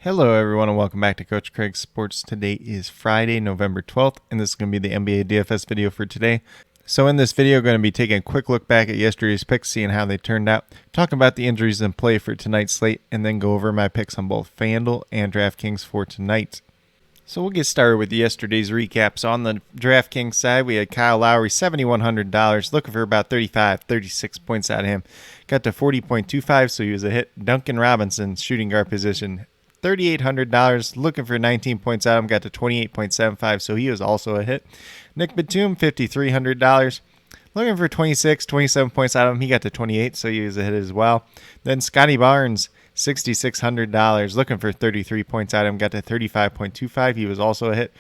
Hello everyone and welcome back to Coach Craig Sports. Today is Friday, November 12th, and this is going to be the NBA DFS video for today. So in this video, I'm going to be taking a quick look back at yesterday's picks, seeing how they turned out, talking about the injuries in play for tonight's slate, and then go over my picks on both FanDuel and DraftKings for tonight. So we'll get started with yesterday's recap. So on the DraftKings side, we had Kyle Lowry, $7,100, looking for about 36 points out of him. Got to 40.25, so he was a hit. Duncan Robinson, shooting guard position, $3,800, looking for 19 points out of him, got to 28.75, so he was also a hit. Nick Batum, $5,300, looking for 27 points out of him, he got to 28, so he was a hit as well. Then Scotty Barnes, $6,600, looking for 33 points out of him, got to 35.25, he was also a hit.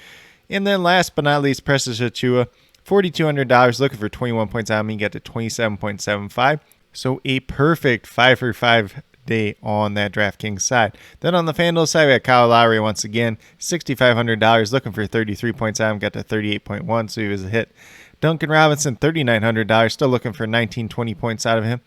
And then last but not least, Precious Achiuwa, $4,200, looking for 21 points out of him, he got to 27.75, so a perfect 5 for 5 day on that DraftKings side. Then on the FanDuel side, we got Kyle Lowry once again, $6,500, looking for 33 points out of him, got to 38.1, so he was a hit. Duncan Robinson, $3,900, still looking for 20 points out of him.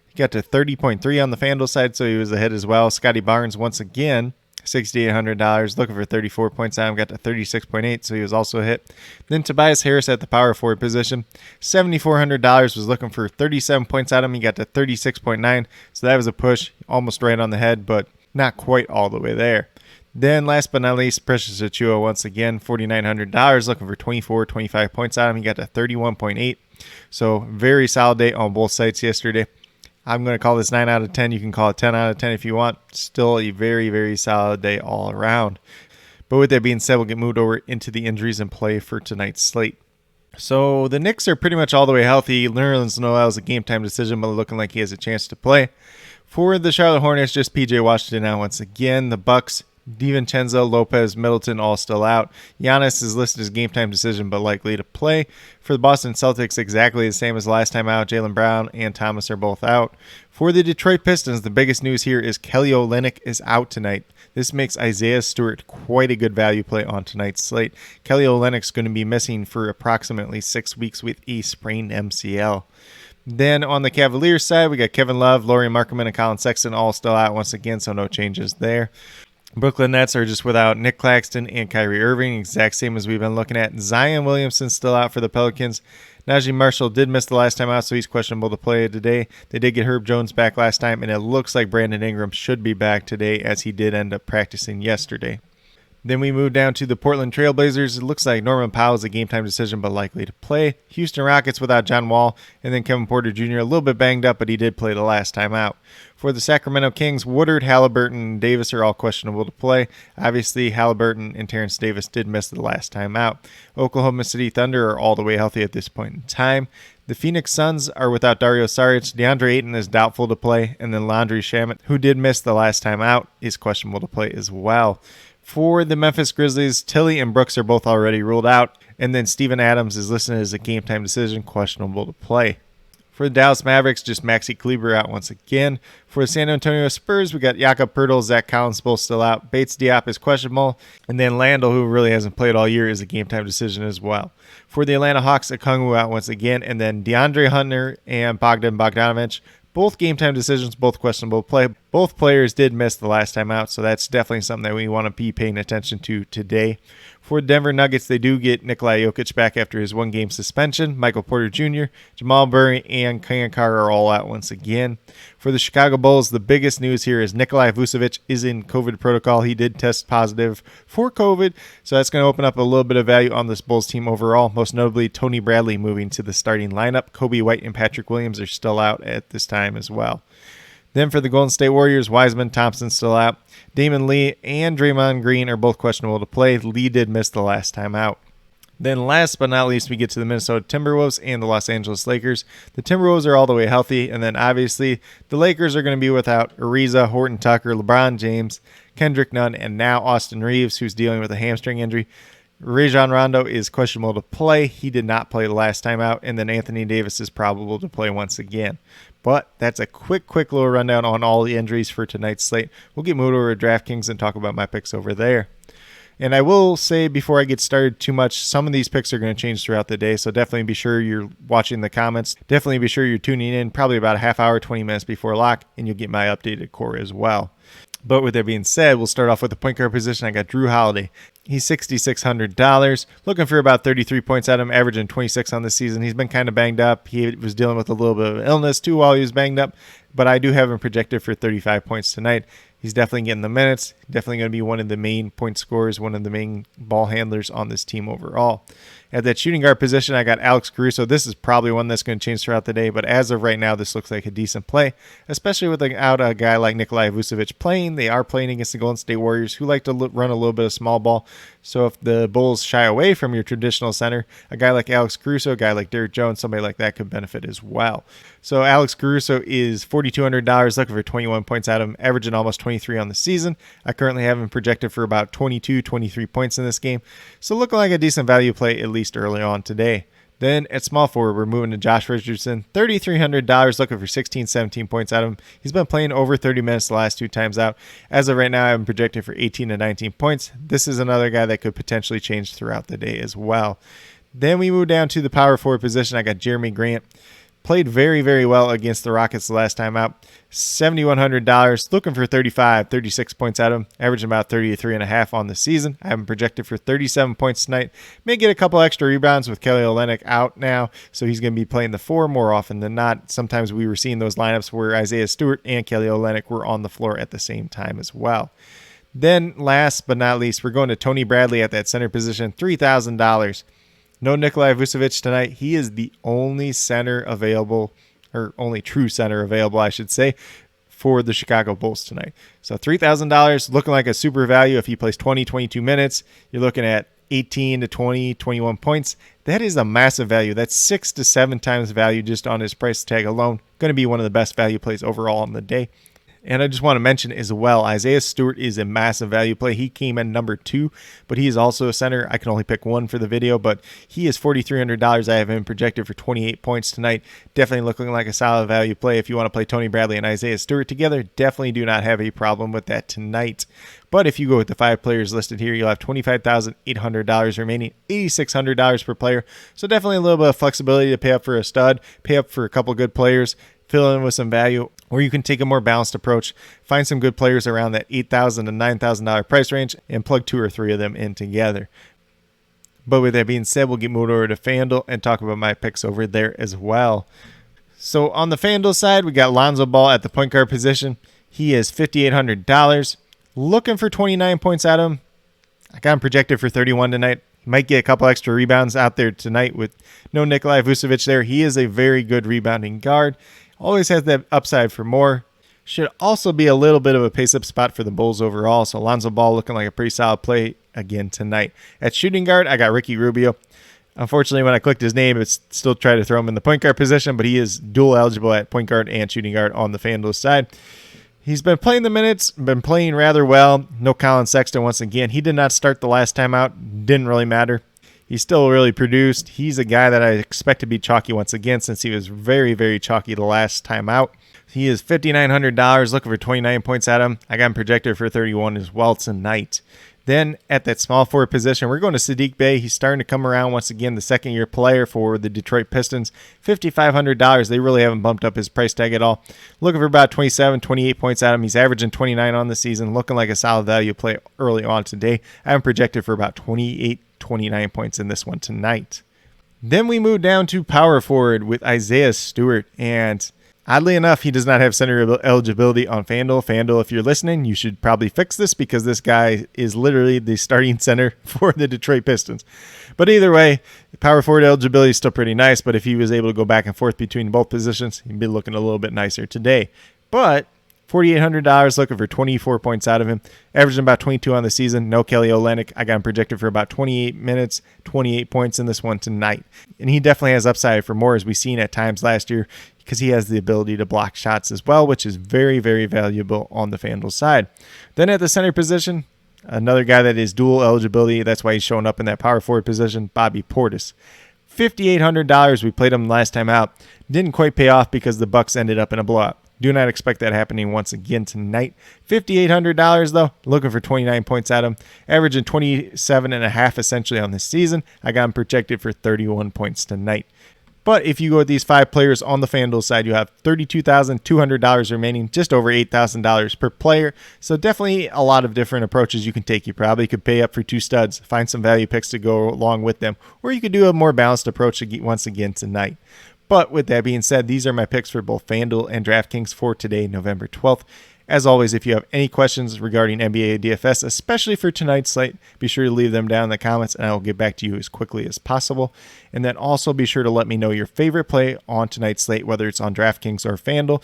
He got to 30.3 on the FanDuel side, so he was a hit as well. Scotty Barnes once again, $6,800, looking for 34 points out of him, got to 36.8, so he was also a hit. Then Tobias Harris at the power forward position, $7,400, was looking for 37 points out of him, he got to 36.9, so that was a push, almost right on the head, but not quite all the way there. Then last but not least, Precious Achiuwa once again, $4,900, looking for 25 points out of him, he got to 31.8, so very solid day on both sites yesterday. I'm going to call this 9 out of 10. You can call it 10 out of 10 if you want. Still a very, very solid day all around. But with that being said, we'll get moved over into the injuries in play for tonight's slate. So the Knicks are pretty much all the way healthy. Nerlens Noel is a game time decision, but looking like he has a chance to play. For the Charlotte Hornets, just PJ Washington out once again. The Bucks, DiVincenzo, Lopez, Middleton all still out. Giannis is listed as game time decision but likely to play. For the Boston Celtics, exactly the same as last time out. Jaylen Brown and Thomas are both out. For the Detroit Pistons, the biggest news here is Kelly Olynyk is out tonight. This makes Isaiah Stewart quite a good value play on tonight's slate. Kelly Olynyk is going to be missing for approximately 6 weeks with a sprained MCL. Then on the Cavaliers side, we got Kevin Love, Lauri Markkanen, and Colin Sexton all still out once again, so no changes there. Brooklyn Nets are just without Nick Claxton and Kyrie Irving, exact same as we've been looking at. Zion Williamson still out for the Pelicans. Najee Marshall did miss the last time out, so he's questionable to play today. They did get Herb Jones back last time, and it looks like Brandon Ingram should be back today, as he did end up practicing yesterday. Then we move down to the Portland Trailblazers. It looks like Norman Powell is a game-time decision, but likely to play. Houston Rockets without John Wall, and then Kevin Porter Jr. a little bit banged up, but he did play the last time out. For the Sacramento Kings, Woodard, Halliburton, and Davis are all questionable to play. Obviously, Halliburton and Terrence Davis did miss the last time out. Oklahoma City Thunder are all the way healthy at this point in time. The Phoenix Suns are without Dario Saric. DeAndre Ayton is doubtful to play, and then Landry Shamet, who did miss the last time out, is questionable to play as well. For the Memphis Grizzlies, Tilly and Brooks are both already ruled out, and then Steven Adams is listed as a game-time decision, questionable to play. For the Dallas Mavericks, just Maxi Kleber out once again. For the San Antonio Spurs, we got Jakob Poeltl, Zach Collins both still out. Bates Diop is questionable, and then Landell, who really hasn't played all year, is a game-time decision as well. For the Atlanta Hawks, Okongwu out once again, and then DeAndre Hunter and Bogdan Bogdanovic, both game-time decisions, both questionable play. Both players did miss the last time out, so that's definitely something that we want to be paying attention to today. For Denver Nuggets, they do get Nikola Jokic back after his one-game suspension. Michael Porter Jr., Jamal Murray, and Kankar are all out once again. For the Chicago Bulls, the biggest news here is Nikolai Vucevic is in COVID protocol. He did test positive for COVID, so that's going to open up a little bit of value on this Bulls team overall. Most notably, Tony Bradley moving to the starting lineup. Kobe White and Patrick Williams are still out at this time as well. Then for the Golden State Warriors, Wiseman, Thompson still out. Damon Lee and Draymond Green are both questionable to play. Lee did miss the last time out. Then last but not least, we get to the Minnesota Timberwolves and the Los Angeles Lakers. The Timberwolves are all the way healthy, and then obviously the Lakers are going to be without Ariza, Horton Tucker, LeBron James, Kendrick Nunn, and now Austin Reeves, who's dealing with a hamstring injury. Rajon Rondo is questionable to play. He did not play the last time out, and then Anthony Davis is probable to play once again. But that's a quick little rundown on all the injuries for tonight's slate. We'll get moved over to DraftKings and talk about my picks over there. And I will say before I get started too much, some of these picks are going to change throughout the day, so definitely be sure you're watching the comments. Definitely be sure you're tuning in probably about a half hour, 20 minutes before lock, and you'll get my updated core as well. But with that being said, we'll start off with the point guard position. I got Drew Holiday. He's $6,600. Looking for about 33 points out of him, averaging 26 on the season. He's been kind of banged up. He was dealing with a little bit of illness too while he was banged up. But I do have him projected for 35 points tonight. He's definitely getting the minutes. Definitely going to be one of the main point scorers, one of the main ball handlers on this team overall. At that shooting guard position, I got Alex Caruso. This is probably one that's going to change throughout the day, but as of right now, this looks like a decent play, especially without a guy like Nikolai Vucevic playing. They are playing against the Golden State Warriors, who like to run a little bit of small ball. So if the Bulls shy away from your traditional center, a guy like Alex Caruso, a guy like Derrick Jones, somebody like that could benefit as well. So Alex Caruso is $4,200, looking for 21 points out of him, averaging almost 23 on the season. I currently have him projected for about 22, 23 points in this game. So looking like a decent value play, at least early on today. Then at small forward, we're moving to Josh Richardson, $3,300, looking for 16, 17 points out of him. He's been playing over 30 minutes the last two times out. As of right now, I'm projected for 18 to 19 points. This is another guy that could potentially change throughout the day as well. Then we move down to the power forward position. I got Jeremy Grant. Played very, very well against the Rockets the last time out. $7,100, looking for 35, 36 points out of him, averaging about 33.5 on the season. I have him projected for 37 points tonight. May get a couple extra rebounds with Kelly Olynyk out now, so he's going to be playing the 4 more often than not. Sometimes we were seeing those lineups where Isaiah Stewart and Kelly Olynyk were on the floor at the same time as well. Then last but not least, we're going to Tony Bradley at that center position, $3,000. No Nikolai Vucevic tonight. He is the only center available, or only true center available, I should say, for the Chicago Bulls tonight. So $3,000, looking like a super value. If he plays 20, 22 minutes, you're looking at 18 to 20, 21 points. That is a massive value. That's 6 to 7 times value just on his price tag alone. Going to be one of the best value plays overall on the day. And I just want to mention as well, Isaiah Stewart is a massive value play. He came in number 2, but he is also a center. I can only pick one for the video, but he is $4,300. I have him projected for 28 points tonight. Definitely looking like a solid value play. If you want to play Tony Bradley and Isaiah Stewart together, definitely do not have a problem with that tonight. But if you go with the 5 players listed here, you'll have $25,800 remaining, $8,600 per player. So definitely a little bit of flexibility to pay up for a stud, pay up for a couple good players, fill in with some value, or you can take a more balanced approach, find some good players around that $8,000 to $9,000 price range and plug 2 or 3 of them in together. But with that being said, we'll get moved over to FanDuel and talk about my picks over there as well. So on the FanDuel side, we got Lonzo Ball at the point guard position. He is $5,800, looking for 29 points out of him. I got him projected for 31 tonight. He might get a couple extra rebounds out there tonight with no Nikolai Vucevic there. He is a very good rebounding guard. Always has that upside for more. Should also be a little bit of a pace-up spot for the Bulls overall. So Lonzo Ball looking like a pretty solid play again tonight. At shooting guard, I got Ricky Rubio. Unfortunately, when I clicked his name, it's still tried to throw him in the point guard position, but he is dual eligible at point guard and shooting guard on the FanDuel side. He's been playing the minutes, been playing rather well. No Colin Sexton once again. He did not start the last time out. Didn't really matter. He's still really produced. He's a guy that I expect to be chalky once again since he was very, very chalky the last time out. He is $5,900, looking for 29 points out of him. I got him projected for 31 as well tonight. Then at that small forward position, we're going to Saddiq Bey. He's starting to come around once again, the second-year player for the Detroit Pistons. $5,500. They really haven't bumped up his price tag at all. Looking for about 27, 28 points out of him. He's averaging 29 on the season, looking like a solid value play early on today. I have him projected for about 28, 29 points in this one tonight. Then we move down to power forward with Isaiah Stewart, and oddly enough, he does not have center eligibility on FanDuel. FanDuel, if you're listening, you should probably fix this because this guy is literally the starting center for the Detroit Pistons. But either way, power forward eligibility is still pretty nice, but if he was able to go back and forth between both positions, he'd be looking a little bit nicer today. But $4,800, looking for 24 points out of him, averaging about 22 on the season. No Kelly Olynyk. I got him projected for about 28 minutes, 28 points in this one tonight. And he definitely has upside for more, as we've seen at times last year, because he has the ability to block shots as well, which is very, very valuable on the FanDuel side. Then at the center position, another guy that is dual eligibility. That's why he's showing up in that power forward position, Bobby Portis. $5,800. We played him last time out. Didn't quite pay off because the Bucks ended up in a blowout. Do not expect that happening once again tonight. $5,800 though, looking for 29 points out of him, averaging 27.5 essentially on this season. I got him projected for 31 points tonight. But if you go with these 5 players on the FanDuel side, you have $32,200 remaining, just over $8,000 per player. So definitely a lot of different approaches you can take. You probably could pay up for 2 studs, find some value picks to go along with them, or you could do a more balanced approach once again tonight. But with that being said, these are my picks for both FanDuel and DraftKings for today, November 12th. As always, if you have any questions regarding NBA DFS, especially for tonight's slate, be sure to leave them down in the comments and I will get back to you as quickly as possible. And then also be sure to let me know your favorite play on tonight's slate, whether it's on DraftKings or FanDuel.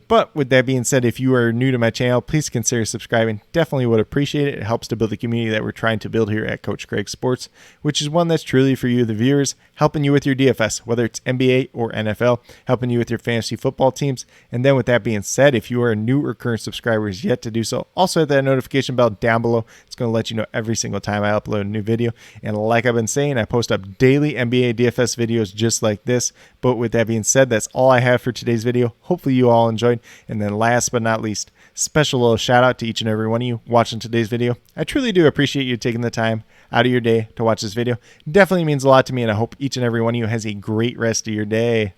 But with that being said, if you are new to my channel, please consider subscribing. Definitely would appreciate it. It helps to build the community that we're trying to build here at Coach Craig Sports, which is one that's truly for you, the viewers, helping you with your DFS, whether it's NBA or NFL, helping you with your fantasy football teams. And then with that being said, if you are a new or current subscriber is yet to do so, also hit that notification bell down below. It's going to let you know every single time I upload a new video. And like I've been saying, I post up daily NBA DFS videos just like this. But with that being said, that's all I have for today's video. Hopefully you all enjoyed. And then last but not least, special little shout out to each and every one of you watching today's video. I truly do appreciate you taking the time out of your day to watch this video. Definitely means a lot to me, and I hope each and every one of you has a great rest of your day.